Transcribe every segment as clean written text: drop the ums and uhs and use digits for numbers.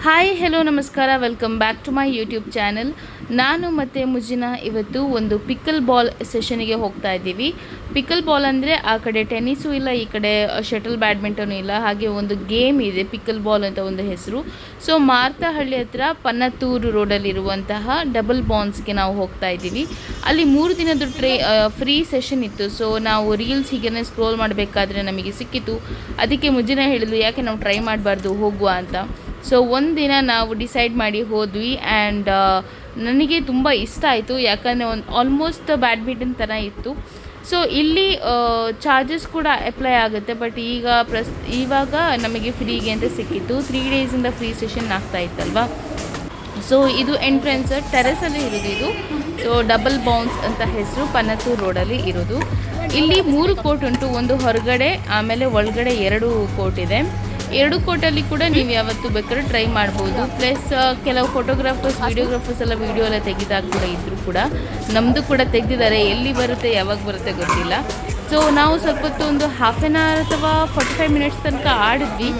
Hi hello ನಮಸ್ಕಾರ, welcome back to my YouTube channel. ನಾನು ಮತ್ತು ಮುಜಿನ ಇವತ್ತು ಒಂದು ಪಿಕಲ್ ಬಾಲ್ ಸೆಷನಿಗೆ ಹೋಗ್ತಾ ಇದ್ದೀವಿ. ಪಿಕಲ್ ಬಾಲ್ ಅಂದರೆ ಆ ಕಡೆ ಟೆನ್ನಿಸು ಇಲ್ಲ, ಈ ಕಡೆ ಶಟಲ್ ಬ್ಯಾಡ್ಮಿಂಟನು ಇಲ್ಲ, ಹಾಗೆ ಒಂದು ಗೇಮ್ ಇದೆ ಪಿಕಲ್ ಬಾಲ್ ಅಂತ ಒಂದು ಹೆಸರು. ಸೊ ಮಾರ್ತಹಳ್ಳಿ ಹತ್ರ ಪನ್ನತ್ತೂರು ರೋಡಲ್ಲಿರುವಂತಹ ಡಬಲ್ ಬಾನ್ಸ್ಗೆ ನಾವು ಹೋಗ್ತಾ ಇದ್ದೀವಿ. ಅಲ್ಲಿ 3 ದಿನದ ಫ್ರೀ ಸೆಷನ್ ಇತ್ತು. ಸೊ ನಾವು ರೀಲ್ಸ್ ಹೀಗೆ ಸ್ಕ್ರೋಲ್ ಮಾಡಬೇಕಾದ್ರೆ ನಮಗೆ ಸಿಕ್ಕಿತು. ಅದಕ್ಕೆ ಮುಜಿನ ಹೇಳಿದ್ಲು, ಯಾಕೆ ನಾವು ಟ್ರೈ ಮಾಡಬಾರ್ದು, ಹೋಗುವ ಅಂತ. ಸೊ ಒಂದಿನ ನಾವು ಡಿಸೈಡ್ ಮಾಡಿ ಹೋದ್ವಿ. ಆ್ಯಂಡ್ ನನಗೆ ತುಂಬ ಇಷ್ಟ ಆಯಿತು, ಯಾಕಂದರೆ ಒಂದು ಆಲ್ಮೋಸ್ಟ್ ಬ್ಯಾಡ್ಮಿಂಟನ್ ಥರ ಇತ್ತು. ಸೊ ಇಲ್ಲಿ ಚಾರ್ಜಸ್ ಕೂಡ ಅಪ್ಲೈ ಆಗುತ್ತೆ, ಬಟ್ ಇವಾಗ ನಮಗೆ ಫ್ರೀಗೆ ಅಂತ ಸಿಕ್ಕಿತ್ತು. 3 ಡೇಸಿಂದ ಫ್ರೀ ಸೆಷನ್ ಆಗ್ತಾ ಇತ್ತಲ್ವ. ಸೊ ಇದು ಎಂಟ್ರೆನ್ಸ್ ಟೆರೆಸಲ್ಲಿ ಇರೋದು ಇದು. ಸೊ ಡಬಲ್ ಬೌನ್ಸ್ ಅಂತ ಹೆಸರು, ಪನ್ನತ್ತೂರು ರೋಡಲ್ಲಿ ಇರೋದು. ಇಲ್ಲಿ 3 ಕೋರ್ಟ್ ಉಂಟು, ಒಂದು ಹೊರಗಡೆ, ಆಮೇಲೆ ಒಳಗಡೆ 2 ಕೋರ್ಟ್ ಇದೆ. 2 ಕೋರ್ಟಲ್ಲಿ ಕೂಡ ನೀವು ಯಾವತ್ತೂ ಬೇಕಾದ್ರೆ ಟ್ರೈ ಮಾಡ್ಬೋದು. ಪ್ಲಸ್ ಕೆಲವು ಫೋಟೋಗ್ರಾಫರ್ಸ್, ವೀಡಿಯೋಗ್ರಾಫರ್ಸ್ ಎಲ್ಲ ವೀಡಿಯೋ ಎಲ್ಲ ತೆಗೆದಾಗ ಕೂಡ ಇದ್ದರೂ ಕೂಡ ನಮ್ಮದು ಕೂಡ ತೆಗೆದಿದ್ದಾರೆ. ಎಲ್ಲಿ ಬರುತ್ತೆ, ಯಾವಾಗ ಬರುತ್ತೆ ಗೊತ್ತಿಲ್ಲ. ಸೊ ನಾವು ಸ್ವಲ್ಪ ಹೊತ್ತು ಒಂದು ಹಾಫ್ ಆನ್ ಅವರ್ ಅಥವಾ 45 ಮಿನಿಟ್ಸ್ ತನಕ ಆಡಿದ್ವಿ.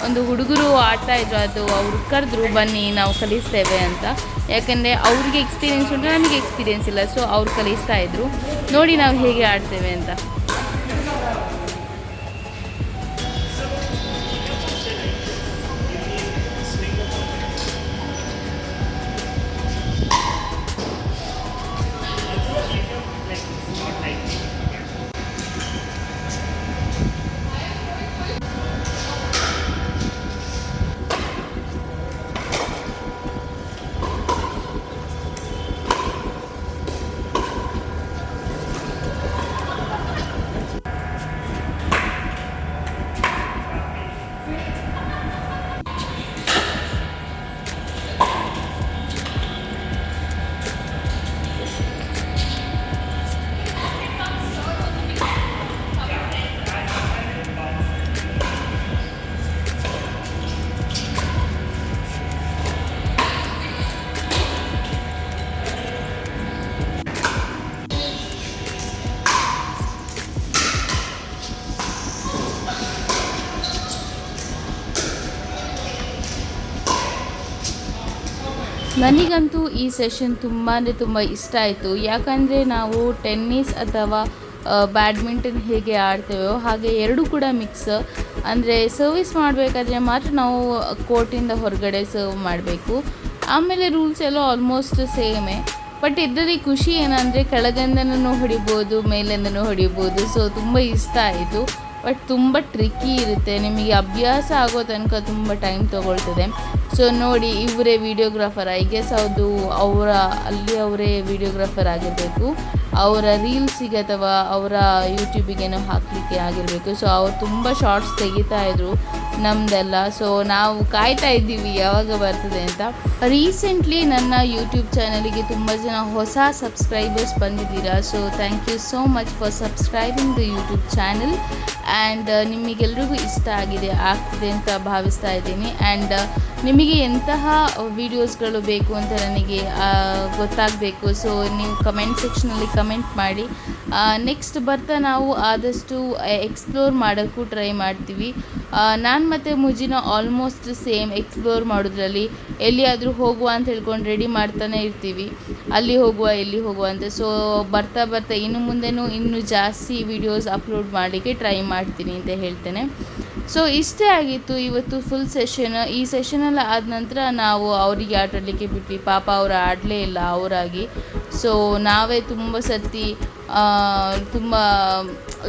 ಒಂದು ಹುಡುಗರು ಆಡ್ತಾಯಿದ್ರು, ಅದು ಅವ್ರು ಕರೆದ್ರು, ಬನ್ನಿ ನಾವು ಕಲಿಸ್ತೇವೆ ಅಂತ. ಯಾಕಂದರೆ ಅವ್ರಿಗೆ ಎಕ್ಸ್ಪೀರಿಯೆನ್ಸ್ ಉಂಟು, ನಮಗೆ ಎಕ್ಸ್ಪೀರಿಯೆನ್ಸ್ ಇಲ್ಲ. ಸೊ ಅವ್ರು ಕಲಿಸ್ತಾ ಇದ್ರು, ನೋಡಿ ನಾವು ಹೇಗೆ ಆಡ್ತೇವೆ ಅಂತ. ನನಗಂತೂ ಈ ಸೆಷನ್ ತುಂಬ ಅಂದರೆ ತುಂಬ ಇಷ್ಟ ಆಯಿತು. ಯಾಕಂದರೆ ನಾವು ಟೆನ್ನಿಸ್ ಅಥವಾ ಬ್ಯಾಡ್ಮಿಂಟನ್ ಹೇಗೆ ಆಡ್ತೇವೋ ಹಾಗೆ 2 ಕೂಡ ಮಿಕ್ಸ್. ಅಂದರೆ ಸರ್ವಿಸ್ ಮಾಡಬೇಕಾದ್ರೆ ಮಾತ್ರ ನಾವು ಕೋರ್ಟಿಂದ ಹೊರಗಡೆ ಸರ್ವ್ ಮಾಡಬೇಕು. ಆಮೇಲೆ ರೂಲ್ಸ್ ಎಲ್ಲ ಆಲ್ಮೋಸ್ಟ್ ಸೇಮೇ. ಬಟ್ ಇದರಲ್ಲಿ ಖುಷಿ ಏನಂದರೆ ಕೆಳಗಿಂದನೂ ಹೊಡಿಬೋದು, ಮೇಲಿಂದನೂ ಹೊಡಿಬೋದು. ಸೊ ತುಂಬ ಇಷ್ಟ ಆಯಿತು. ಬಟ್ ತುಂಬ ಟ್ರಿಕ್ಕಿ ಇರುತ್ತೆ, ನಿಮಗೆ ಅಭ್ಯಾಸ ಆಗೋ ತನಕ ತುಂಬ ಟೈಮ್ ತೊಗೊಳ್ತದೆ. ಸೊ ನೋಡಿ, ಇವರೇ ವೀಡಿಯೋಗ್ರಾಫರ್, ಐ ಗೆಸ್ ಅದು ಅವರೇ ವೀಡಿಯೋಗ್ರಾಫರ್ ಆಗಿರಬೇಕು. ಅವರ ರೀಲ್ಸಿಗೆ ಅಥವಾ ಅವರ ಯೂಟ್ಯೂಬಿಗೇನೋ ಹಾಕಲಿಕ್ಕೆ ಆಗಿರಬೇಕು. ಸೊ ಅವ್ರು ತುಂಬ ಶಾರ್ಟ್ಸ್ ತೆಗಿತಾಯಿದ್ರು ನಮ್ಮದೆಲ್ಲ. ಸೊ ನಾವು ಕಾಯ್ತಾ ಇದ್ದೀವಿ ಯಾವಾಗ ಬರ್ತದೆ ಅಂತ. ರೀಸೆಂಟ್ಲಿ ನನ್ನ ಯೂಟ್ಯೂಬ್ ಚಾನಲಿಗೆ ತುಂಬ ಜನ ಹೊಸ ಸಬ್ಸ್ಕ್ರೈಬರ್ಸ್ ಬಂದಿದ್ದೀರಾ. So thank you so much for subscribing the YouTube channel. And ನಿಮಗೆಲ್ರಿಗೂ ಇಷ್ಟ ಆಗ್ತಿದೆ ಅಂತ ಭಾವಿಸ್ತಾ ಇದ್ದೀನಿ. ಆ್ಯಂಡ್ ನಿಮಗೆ ಎಂತಹ ವೀಡಿಯೋಸ್ಗಳು ಬೇಕು ಅಂತ ನನಗೆ ಗೊತ್ತಾಗಬೇಕು. ಸೊ ನೀವು ಕಮೆಂಟ್ ಸೆಕ್ಷನಲ್ಲಿ ಕಮೆಂಟ್ ಮಾಡಿ. ನೆಕ್ಸ್ಟ್ ಬರ್ತಾ ನಾವು ಆದಷ್ಟು ಎಕ್ಸ್ಪ್ಲೋರ್ ಮಾಡೋಕ್ಕೂ ಟ್ರೈ ಮಾಡ್ತೀವಿ. ನಾನು ಮತ್ತು ಮುಜಿನ ಆಲ್ಮೋಸ್ಟ್ ಸೇಮ್ ಎಕ್ಸ್ಪ್ಲೋರ್ ಮಾಡೋದ್ರಲ್ಲಿ. ಎಲ್ಲಿಯಾದರೂ ಹೋಗುವ ಅಂತ ಹೇಳ್ಕೊಂಡು ರೆಡಿ ಮಾಡ್ತಾನೆ ಇರ್ತೀವಿ, ಅಲ್ಲಿ ಹೋಗುವ ಇಲ್ಲಿ ಹೋಗುವ ಅಂತ. ಸೊ ಬರ್ತಾ ಇನ್ನು ಮುಂದೆನೂ ಇನ್ನೂ ಜಾಸ್ತಿ ವೀಡಿಯೋಸ್ ಅಪ್ಲೋಡ್ ಮಾಡಲಿಕ್ಕೆ ಟ್ರೈ ಮಾಡ್ತೀನಿ ಅಂತ ಹೇಳ್ತೇನೆ. ಸೊ ಇಷ್ಟೇ ಆಗಿತ್ತು ಇವತ್ತು ಫುಲ್ ಸೆಷನ್. ಈ ಸೆಷನೆಲ್ಲ ಆದ ನಂತರ ನಾವು ಅವರಿಗೆ ಆಟಾಡಲಿಕ್ಕೆ ಬಿಟ್ವಿ. ಪಾಪ ಅವರು ಆಡಲೇ ಇಲ್ಲ ಅವರಾಗಿ. ಸೊ ನಾವೇ ತುಂಬ ಸರ್ತಿ ತುಂಬ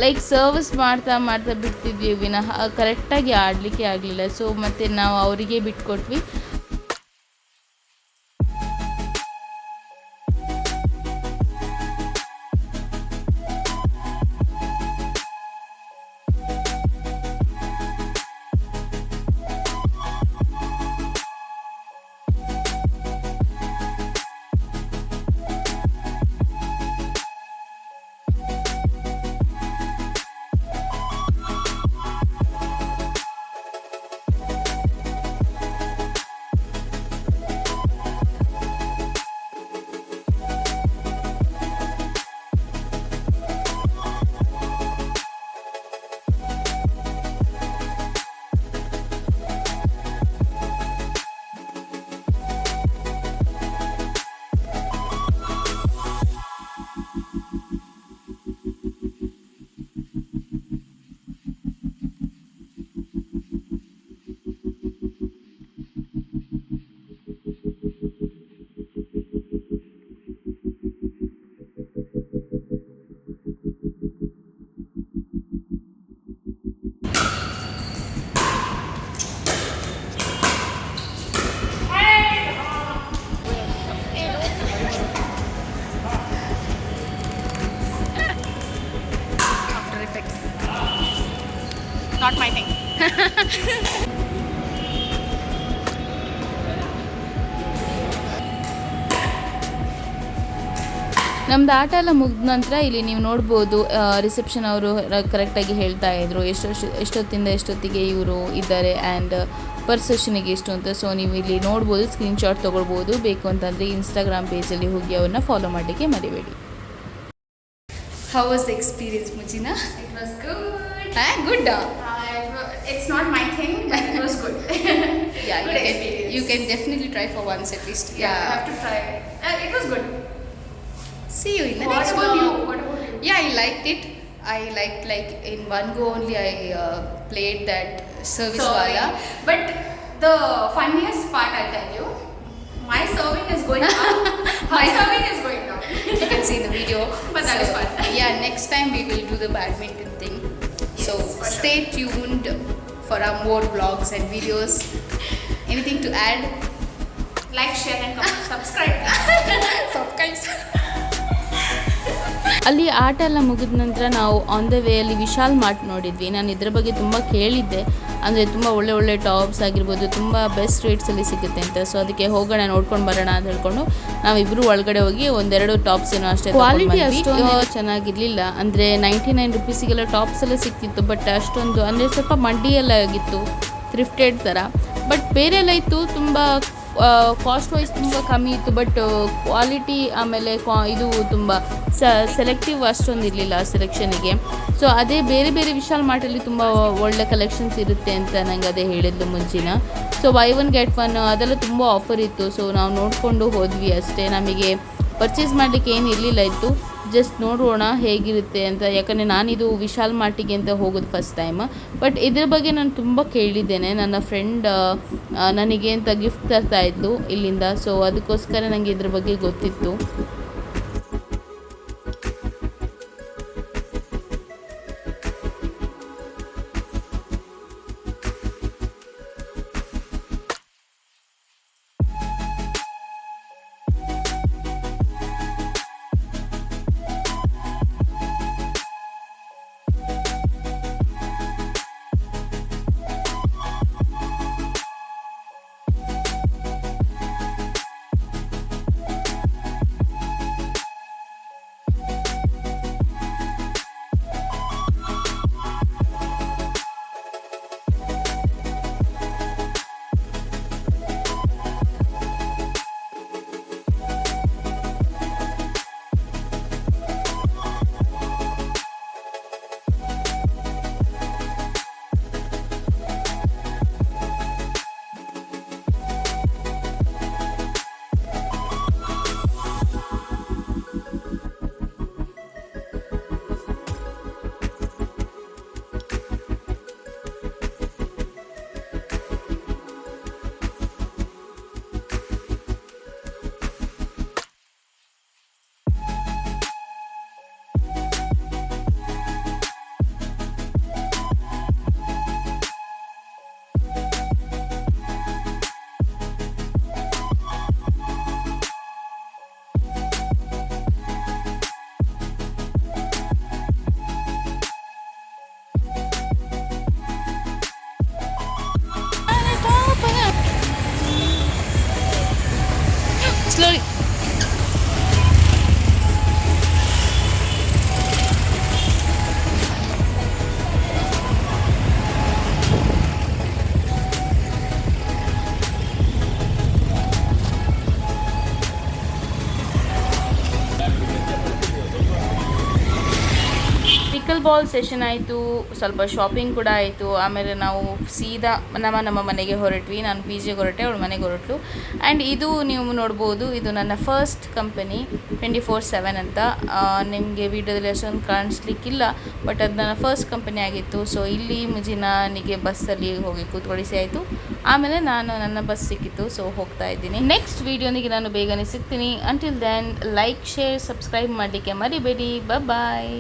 ಲೈಕ್ ಸರ್ವಿಸ್ ಮಾಡ್ತಾ ಬಿಡ್ತಿದ್ವಿ ವಿನಃ ಕರೆಕ್ಟಾಗಿ ಆಡಲಿಕ್ಕೆ ಆಗಲಿಲ್ಲ. ಸೊ ಮತ್ತು ನಾವು ಅವರಿಗೆ ಬಿಟ್ಕೊಟ್ವಿ. ನಮ್ದು ಆಟ ಎಲ್ಲ ಮುಗಿದ ನಂತರ ಇಲ್ಲಿ ನೀವು ನೋಡ್ಬೋದು ರಿಸೆಪ್ಷನ್ ಅವರು ಕರೆಕ್ಟಾಗಿ ಹೇಳ್ತಾ ಇದ್ರು ಎಷ್ಟೊತ್ತಿಂದ ಎಷ್ಟೊತ್ತಿಗೆ ಇವರು ಇದ್ದಾರೆ ಆ್ಯಂಡ್ ಪರ್ ಸೆಷನಿಗೆ ಎಷ್ಟು ಅಂತ. ಸೊ ನೀವು ಇಲ್ಲಿ ನೋಡ್ಬೋದು, ಸ್ಕ್ರೀನ್ಶಾಟ್ ತೊಗೊಳ್ಬೋದು. ಬೇಕು ಅಂತಂದರೆ ಇನ್ಸ್ಟಾಗ್ರಾಮ್ ಪೇಜಲ್ಲಿ ಹೋಗಿ ಅವ್ರನ್ನ ಫಾಲೋ ಮಾಡಲಿಕ್ಕೆ ಮರಿಬೇಡಿ. How was the experience, Mujina? It was good. Good. It's not my thing, but it was good. Yeah, Good experience. you can definitely try for once at least. Yeah, I have to try. It was good. See you in the What next about one. you? What about you? Yeah, I liked it. I liked, like, in one go only I played that service wala. But the funniest part, I'll tell you, my serving is going up. My serving is going down. You can see in the video. But that is fun. Yeah, next time we will do the badminton thing. So for stay tuned for our more vlogs and videos. Anything to add? Like, share, and comment. Subscribe. ಅಲ್ಲಿ ಆಟ ಎಲ್ಲ ಮುಗಿದ ನಂತರ ನಾವು on the ವೇಯಲ್ಲಿ Vishal mart ನೋಡಿದ್ವಿ. ನಾನು ಇದ್ರ ಬಗ್ಗೆ ತುಂಬ ಕೇಳಿದ್ದೆ, ಅಂದರೆ ತುಂಬ ಒಳ್ಳೆ ಟಾಪ್ಸ್ ಆಗಿರ್ಬೋದು, ತುಂಬ ಬೆಸ್ಟ್ ರೇಟ್ಸಲ್ಲಿ ಸಿಗುತ್ತೆ ಅಂತ. ಸೊ ಅದಕ್ಕೆ ಹೋಗೋಣ, ನೋಡ್ಕೊಂಡು ಬರೋಣ ಅಂತ ಹೇಳ್ಕೊಂಡು ನಾವಿಬ್ಬರು ಒಳಗಡೆ ಹೋಗಿ ಒಂದೆರಡು ಟಾಪ್ಸ್ ಏನೋ ಅಷ್ಟೇ. ಕ್ವಾಲಿಟಿ ಅಷ್ಟೊಂದು ಚೆನ್ನಾಗಿರಲಿಲ್ಲ, ಅಂದರೆ 99 ರುಪೀಸಿಗೆಲ್ಲ ಟಾಪ್ಸ್ ಎಲ್ಲ ಸಿಕ್ತಿತ್ತು. ಬಟ್ ಅಷ್ಟೊಂದು ಅಂದರೆ ಸ್ವಲ್ಪ ಮಡ್ಡಿಯೆಲ್ಲ ಆಗಿತ್ತು, ಥ್ರಿಫ್ಟೆಡ್ ಥರ. ಬಟ್ ಬೇರೆ ಎಲ್ಲ ಇತ್ತು, ತುಂಬ ಕಾಸ್ಟ್ ವೈಸ್ ತುಂಬ ಕಮ್ಮಿ ಇತ್ತು. ಬಟ್ ಕ್ವಾಲಿಟಿ ಆಮೇಲೆ ಇದು ತುಂಬ ಸೆಲೆಕ್ಟಿವ್ ಅಷ್ಟೊಂದು ಇರಲಿಲ್ಲ ಸೆಲೆಕ್ಷನಿಗೆ. ಸೊ ಅದೇ ಬೇರೆ ವಿಶಾಲ್ ಮಾರ್ಟಲ್ಲಿ ತುಂಬ ಒಳ್ಳೆ ಕಲೆಕ್ಷನ್ಸ್ ಇರುತ್ತೆ ಅಂತ ನಂಗೆ ಅದೇ ಹೇಳಿದ್ಲು ಮುಂಚಿನ. So buy one get one ಅದೆಲ್ಲ ತುಂಬ ಆಫರ್ ಇತ್ತು. ಸೊ ನಾವು ನೋಡಿಕೊಂಡು ಹೋದ್ವಿ ಅಷ್ಟೇ. ನಮಗೆ ಪರ್ಚೇಸ್ ಮಾಡಲಿಕ್ಕೆ ಏನು ಇರಲಿಲ್ಲ ಇತ್ತು, ಜಸ್ಟ್ ನೋಡೋಣ ಹೇಗಿರುತ್ತೆ ಅಂತ. ಯಾಕಂದರೆ ನಾನಿದು ವಿಶಾಲ್ ಮಾರ್ಟಿಗೆ ಅಂತ ಹೋಗೋದು ಫಸ್ಟ್ ಟೈಮ್. ಬಟ್ ಇದ್ರ ಬಗ್ಗೆ ನಾನು ತುಂಬ ಕೇಳಿದ್ದೇನೆ. ನನ್ನ ಫ್ರೆಂಡ್ ನನಗೆ ಅಂತ ಗಿಫ್ಟ್ ತರ್ತಾ ಇದ್ದು ಇಲ್ಲಿಂದ. ಸೊ ಅದಕ್ಕೋಸ್ಕರ ನನಗೆ ಇದ್ರ ಬಗ್ಗೆ ಗೊತ್ತಿತ್ತು. Slowly. ಪಿಕಲ್ ಬಾಲ್ ಸೆಷನ್ ಆಯಿತು, ಸ್ವಲ್ಪ ಶಾಪಿಂಗ್ ಕೂಡ ಆಯಿತು. ಆಮೇಲೆ ನಾವು ಸೀದಾ ನಮ್ಮ ಮನೆಗೆ ಹೊರಟ್ವಿ. ನಾನು ಪಿ ಜಿಗೆ ಹೊರಟೆ, ಅವಳು ಮನೆಗೆ ಹೊರಟಳು. ಆ್ಯಂಡ್ ಇದು ನೀವು ನೋಡ್ಬೋದು, ಇದು ನನ್ನ ಫಸ್ಟ್ ಕಂಪನಿ 24/7 ಅಂತ. ನಿಮಗೆ ವೀಡಿಯೋದಲ್ಲಿ ಅಷ್ಟೊಂದು ಕಾಣಿಸ್ಲಿಕ್ಕಿಲ್ಲ, ಬಟ್ ಅದು ನನ್ನ ಫಸ್ಟ್ ಕಂಪನಿ ಆಗಿತ್ತು. ಸೊ ಇಲ್ಲಿ ಮುಜಿನಾನಿಗೆ ಬಸ್ಸಲ್ಲಿ ಹೋಗಿ ಕೂತ್ಕೊಳಿಸಿ ಆಯಿತು. ಆಮೇಲೆ ನನ್ನ ಬಸ್ ಸಿಕ್ಕಿತ್ತು, ಸೊ ಹೋಗ್ತಾ ಇದ್ದೀನಿ. ನೆಕ್ಸ್ಟ್ ವೀಡಿಯೋನಿಗೆ ನಾನು ಬೇಗನೆ ಸಿಗ್ತೀನಿ. Until then like, share, subscribe ಮಾಡಲಿಕ್ಕೆ ಮರಿಬೇಡಿ. ಬಾಯ್.